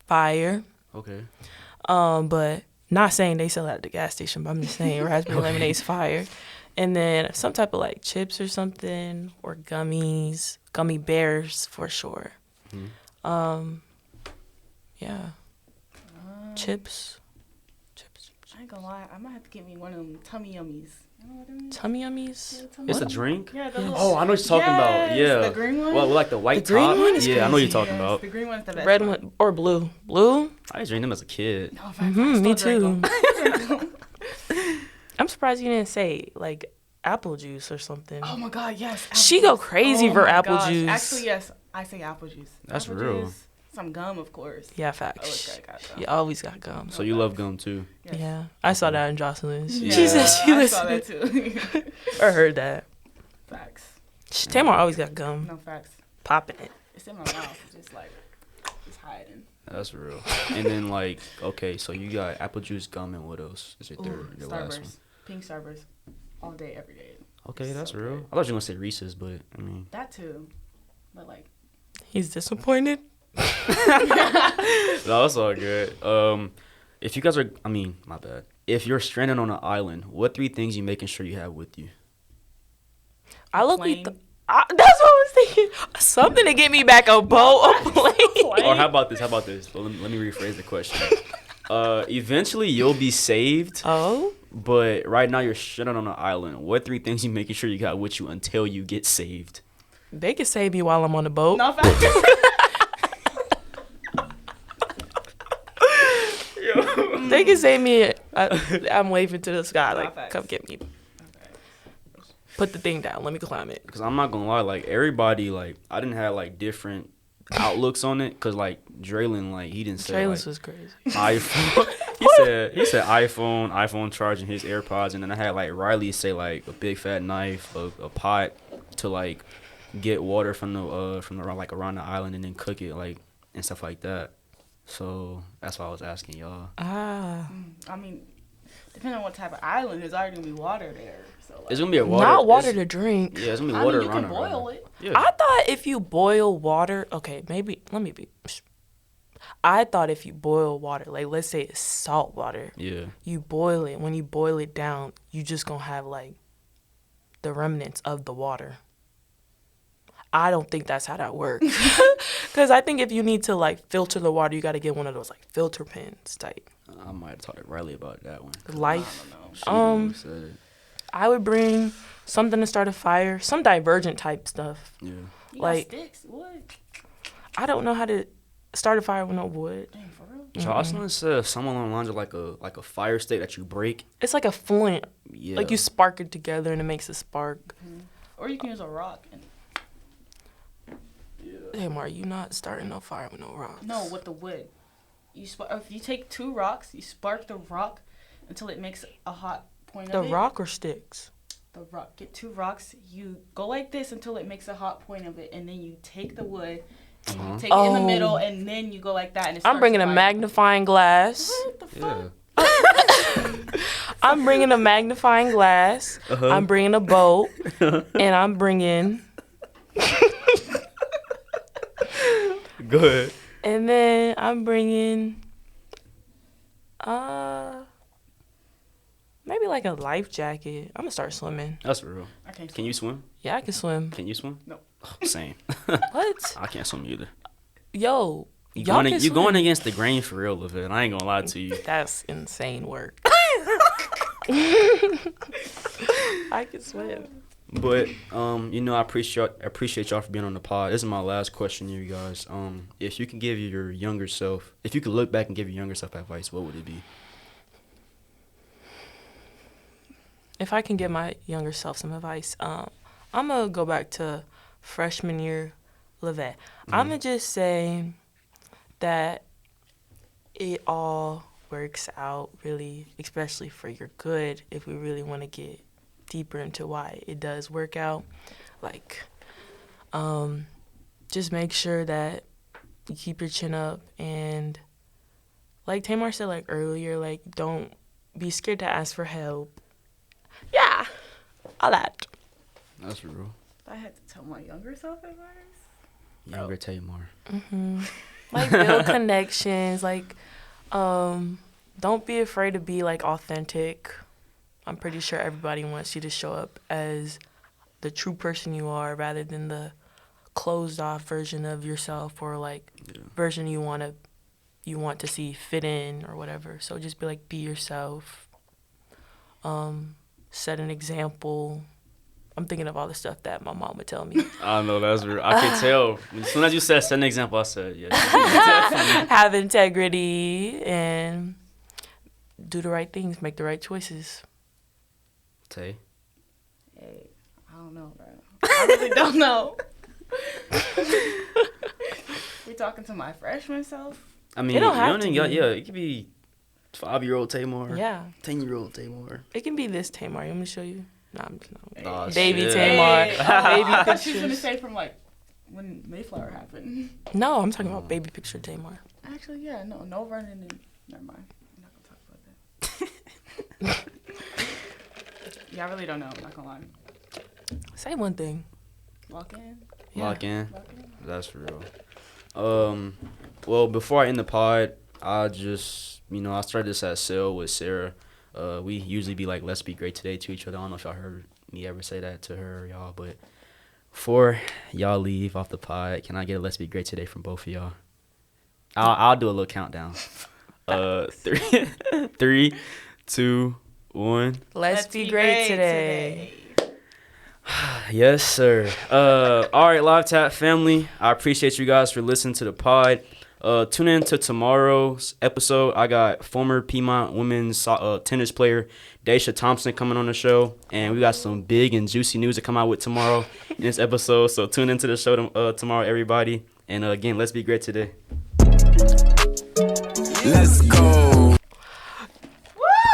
Okay. But not saying they sell it at the gas station, but I'm just saying raspberry lemonade's fire. And then some type of like chips or something, or gummies, gummy bears for sure. Yeah. Chips. I ain't gonna lie. I might have to get me one of them tummy yummies. You know what I mean? Tummy yummies. Yeah, tummy It's a yummies. drink? Yeah, the Yes. little. Oh, I know what you're talking about. Yes, Yeah. the green one? Well, with like the white The green top. one is Yeah, I know what you're crazy. talking Yes, about. the green one's the best. Red one or blue. Blue? I used to drink them as a kid. No, facts, I Me still too. drink 'em. I'm surprised you didn't say like apple juice or something. Oh my god, yes. Apple She go juice. crazy Oh for my apple gosh. juice. Actually, yes, I say apple juice. That's Apple real. Juice, some gum, of course. Yeah, Always facts. got gum. You always got gum. So you love gum too. Yes. Yeah, I saw that in Jocelyn's. Yeah. She said she I saw listened that too. or heard that. Facts. Tamar always got gum. No facts. Popping it. It's in my mouth. It's just like, it's hiding. That's real. And then like, okay, so you got apple juice, gum, and what else? Is your third, your last one? Starburst. Pink Starburst. All day, every day. Okay, that's So real. good. I thought you were gonna say Reese's, but I mean, That too. But like, He's disappointed. no, it's all good. If you guys are, my bad. If you're stranded on an island, what 3 things you making sure you have with you? I look plane. that's what I was thinking. Something to get me back a boat, a plane. Or how about this? Well, let me rephrase the question. Eventually you'll be saved, Oh, but right now you're stranded on an island. What 3 things you making sure you got with you until you get saved? they can save me while I'm on the boat. no facts. They can save me. I'm waving to the sky, like, facts. come get me. Put the thing down. Let me climb it. Because I'm not gonna lie, like everybody, like I didn't have like different outlooks on it, cause like Draylon, like he didn't say Draylon's like, was crazy. iPhone. he said iPhone charging his AirPods, and then I had like Riley say like a big fat knife, a pot to like get water from the like around the island and then cook it like and stuff like that. So that's why I was asking y'all. Ah. I mean, depending on what type of island, there's already gonna be water there. So like, It's gonna be a water. Not water to drink. Yeah, it's gonna be water you around can the boil island. it. Yeah. I thought if you boil water, okay, maybe let me be. I thought if you boil water, like let's say it's salt water, Yeah. you boil it. When you boil it down, you just gonna have like the remnants of the water. I don't think that's how that works. Because I think if you need to like filter the water, you got to get one of those like filter pens type. I might have talked to Riley about that one. Life. She the one who said it. I would bring something to start a fire, some divergent type stuff. Yeah. You Like- got sticks, wood. I don't know how to start a fire with no wood. Dang, for real. Jocelyn said something along the lines of like a fire stick that you break. It's like a flint. Yeah. Like you spark it together and it makes a spark. Or you can use a rock. And, Damn, are you not starting no fire with no rocks? no, with the wood. If you take 2 rocks, you spark the rock until it makes a hot point The of it. rock or sticks? The rock. Get 2 rocks. You go like this until it makes a hot point of it, and then you take the wood, and you take it in the middle, and then you go like that. And it I'm starts bringing a fire. magnifying glass. What the fuck? Yeah. I'm bringing a magnifying glass. Uh-huh. I'm bringing a boat. And I'm bringing... Go ahead. And then I'm bringing... Maybe like a life jacket. I'm going to start swimming. That's real. I can't. Can you swim? Yeah, I can swim. Can you swim? No. Oh, same. What? I can't swim either. Yo, You y'all going, can you swim. going against the grain for real, Lovette. I ain't gonna lie to you. That's insane work. I can swim. But I appreciate y'all for being on the pod. This is my last question to you guys. If you could give your younger self, if you could look back and give your younger self advice, what would it be? If I can give my younger self some advice, I'm going to go back to freshman year Lovette. I'm going to just say that it all works out really, especially for your good, if we really want to get deeper into why it does work out. Like, just make sure that you keep your chin up, and like Tamar said like earlier, like don't be scared to ask for help. Yeah, all that. That's real. If I had to tell my younger self advice. Younger Tamar. Like build connections. Like, don't be afraid to be like authentic. I'm pretty sure everybody wants you to show up as the true person you are, rather than the closed off version of yourself, or like version you want to see fit in or whatever. So just be yourself. Set an example. I'm thinking of all the stuff that my mom would tell me. I know, that's real. I could tell. As soon as you said set an example, I said, yeah. Definitely. Have integrity and do the right things, make the right choices. Tay. Hey, I don't know, bro. I really don't know. We talking to my freshman self? I mean, It don't have you to only got, be. it could be 5-year-old Tamar. Yeah. 10-year-old Tamar. It can be this Tamar. You want me to show you? Nah, I'm just not. Aw, Baby shit. Tamar. Hey, Baby I thought she was gonna pictures. say from like when Mayflower happened. No, I'm talking about baby picture Tamar. Actually, yeah, no running in. Never mind. I'm not gonna talk about that. Yeah, I really don't know. I'm not gonna lie. Say one thing. Walk in. Yeah. Lock in. Walk in. That's real. Well, before I end the pod, I just, I started this at Sale with Sarah. We usually be like, let's be great today to each other. I don't know if y'all heard me ever say that to her or y'all, but before y'all leave off the pod, can I get a let's be great today from both of y'all? I'll do a little countdown. 3, 2, 1. Let's be great today. Yes, sir. All right, Live Tap family. I appreciate you guys for listening to the pod. Tune in to tomorrow's episode. I got former Piedmont women's tennis player Daisha Thompson coming on the show, and we got some big and juicy news to come out with tomorrow in this episode. So tune into the show tomorrow, everybody. And again, let's be great today. Let's go.